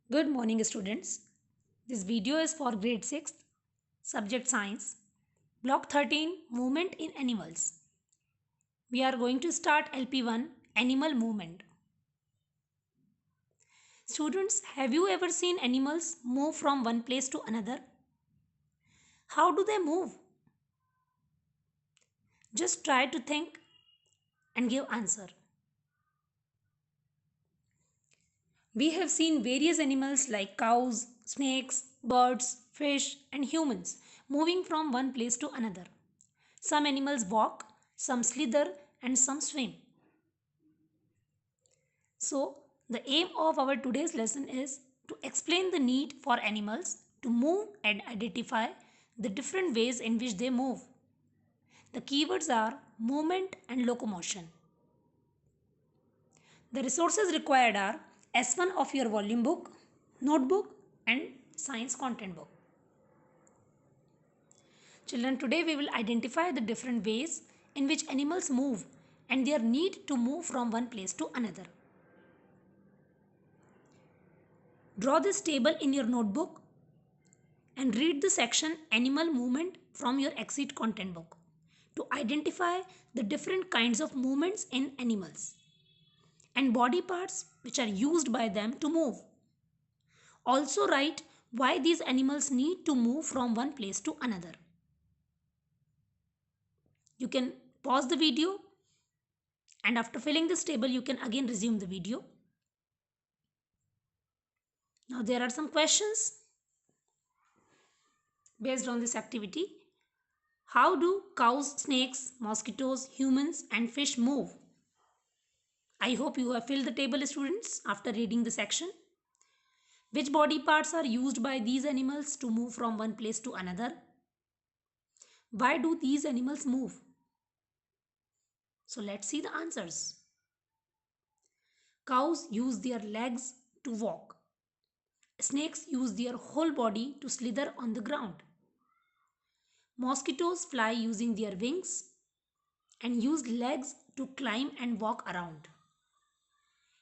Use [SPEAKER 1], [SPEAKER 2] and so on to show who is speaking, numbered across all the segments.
[SPEAKER 1] Good morning, students. This video is for grade 6, subject science, block 13, movement in animals. We are going to start LP1, animal movement. Students, have you ever seen animals move from one place to another? How do they move? Just try to think and give answer. We have seen various animals like cows, snakes, birds, fish, and humans moving from one place to another. Some animals walk, some slither, and some swim. So, the aim of our today's lesson is to explain the need for animals to move and identify the different ways in which they move. The keywords are movement and locomotion. The resources required are S1 of your volume book, notebook, and science content book. Children, today we will identify the different ways in which animals move and their need to move from one place to another. Draw this table in your notebook and read the section Animal Movement from your Exit content book to identify the different kinds of movements in animals and body parts which are used by them to move. Also write why these animals need to move from one place to another. You can pause the video and after filling this table you can again resume the video. Now there are some questions based on this activity. How do cows, snakes, mosquitoes, humans and fish move? I hope you have filled the table, students, after reading the section. Which body parts are used by these animals to move from one place to another? Why do these animals move? So let's see the answers. Cows use their legs to walk. Snakes use their whole body to slither on the ground. Mosquitoes fly using their wings and use legs to climb and walk around.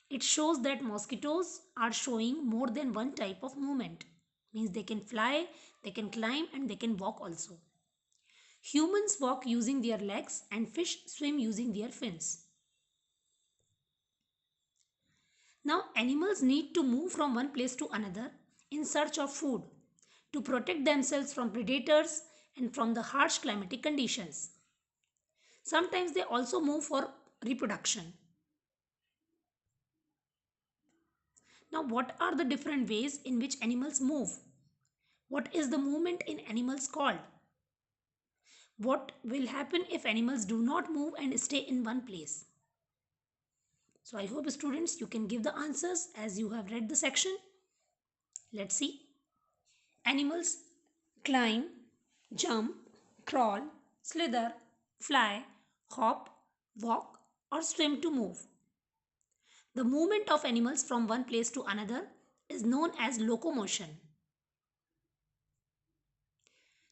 [SPEAKER 1] It shows that mosquitoes are showing more than one type of movement. Means they can fly, they can climb and they can walk also. Humans walk using their legs and fish swim using their fins. Now animals need to move from one place to another in search of food to protect themselves from predators and from the harsh climatic conditions. Sometimes they also move for reproduction. Now what are the different ways in which animals move? What is the movement in animals called? What will happen if animals do not move and stay in one place? So I hope students you can give the answers as you have read the section. Let's see. Animals climb, jump, crawl, slither, fly, hop, walk or swim to move. The movement of animals from one place to another is known as locomotion.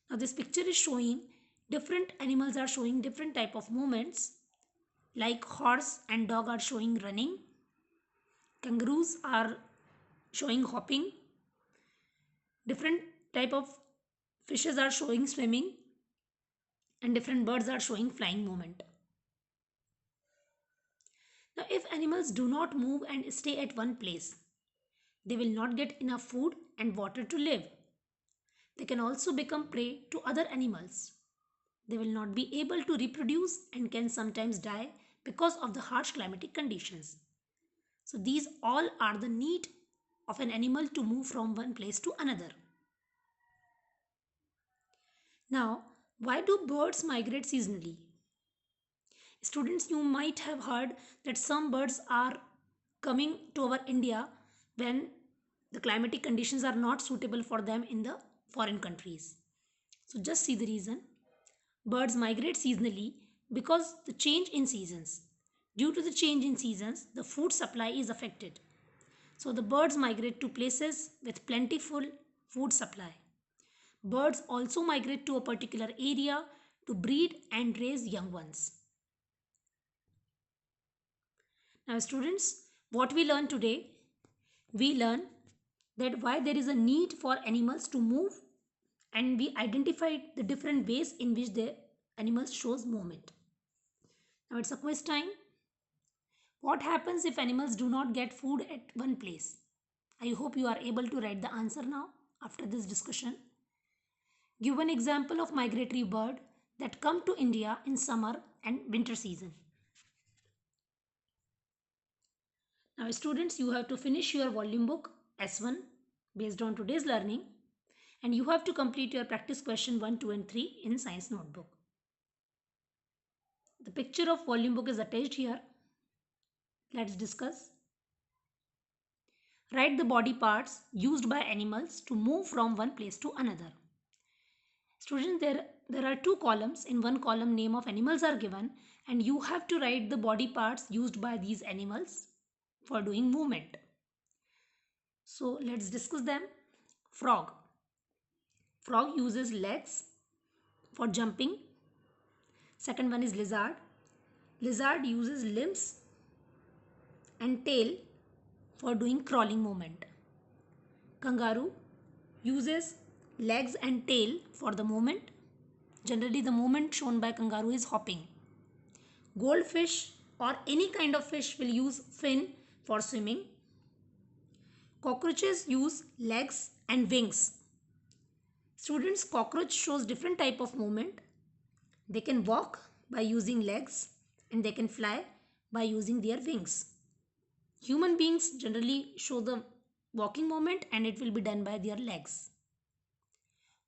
[SPEAKER 1] Now this picture is showing different animals are showing different type of movements, like horse and dog are showing running, kangaroos are showing hopping, different type of fishes are showing swimming and different birds are showing flying movement. Now if animals do not move and stay at one place, they will not get enough food and water to live. They can also become prey to other animals. They will not be able to reproduce and can sometimes die because of the harsh climatic conditions. So these all are the need of an animal to move from one place to another. Now, why do birds migrate seasonally? Students, you might have heard that some birds are coming to our India when the climatic conditions are not suitable for them in the foreign countries. So just see the reason. Birds migrate seasonally because the change in seasons. Due to the change in seasons, the food supply is affected. So the birds migrate to places with plentiful food supply. Birds also migrate to a particular area to breed and raise young ones. Now students, what we learn today? We learn that why there is a need for animals to move, and we identified the different ways in which the animals shows movement. Now it's a quiz time. What happens if animals do not get food at one place? I hope you are able to write the answer now after this discussion. Give an example of migratory bird that come to India in summer and winter season. Now students, you have to finish your volume book S1 based on today's learning, and you have to complete your practice question 1, 2 and 3 in science notebook. The picture of volume book is attached here. Let's discuss. Write the body parts used by animals to move from one place to another. Students, there are two columns. In one column, name of animals are given, and you have to write the body parts used by these animals for doing movement. So let's discuss them. Frog. Frog uses legs for jumping. Second one is lizard. Lizard uses limbs and tail for doing crawling movement. Kangaroo uses legs and tail for the movement. Generally, the movement shown by kangaroo is hopping. Goldfish or any kind of fish will use fin for swimming. Cockroaches use legs and wings. Students, cockroach shows different type of movement. They can walk by using legs and they can fly by using their wings. Human beings generally show the walking movement and it will be done by their legs.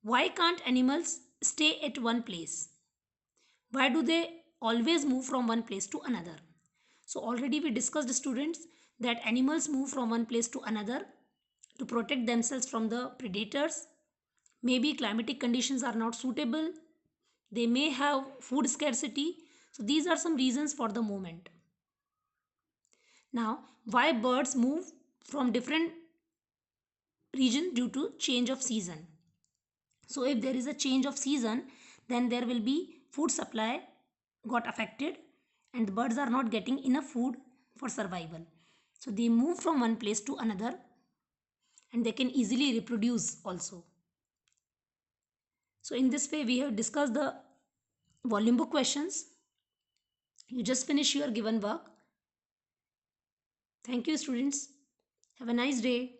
[SPEAKER 1] Why can't animals stay at one place? Why do they always move from one place to another? So already we discussed, students, that animals move from one place to another to protect themselves from the predators. Maybe climatic conditions are not suitable. They may have food scarcity. So these are some reasons for the movement. Now, why birds move from different region due to change of season? So if there is a change of season, then there will be food supply got affected and the birds are not getting enough food for survival. So they move from one place to another and they can easily reproduce also. So in this way we have discussed the volume book questions. You just finish your given work. Thank you, students. Have a nice day.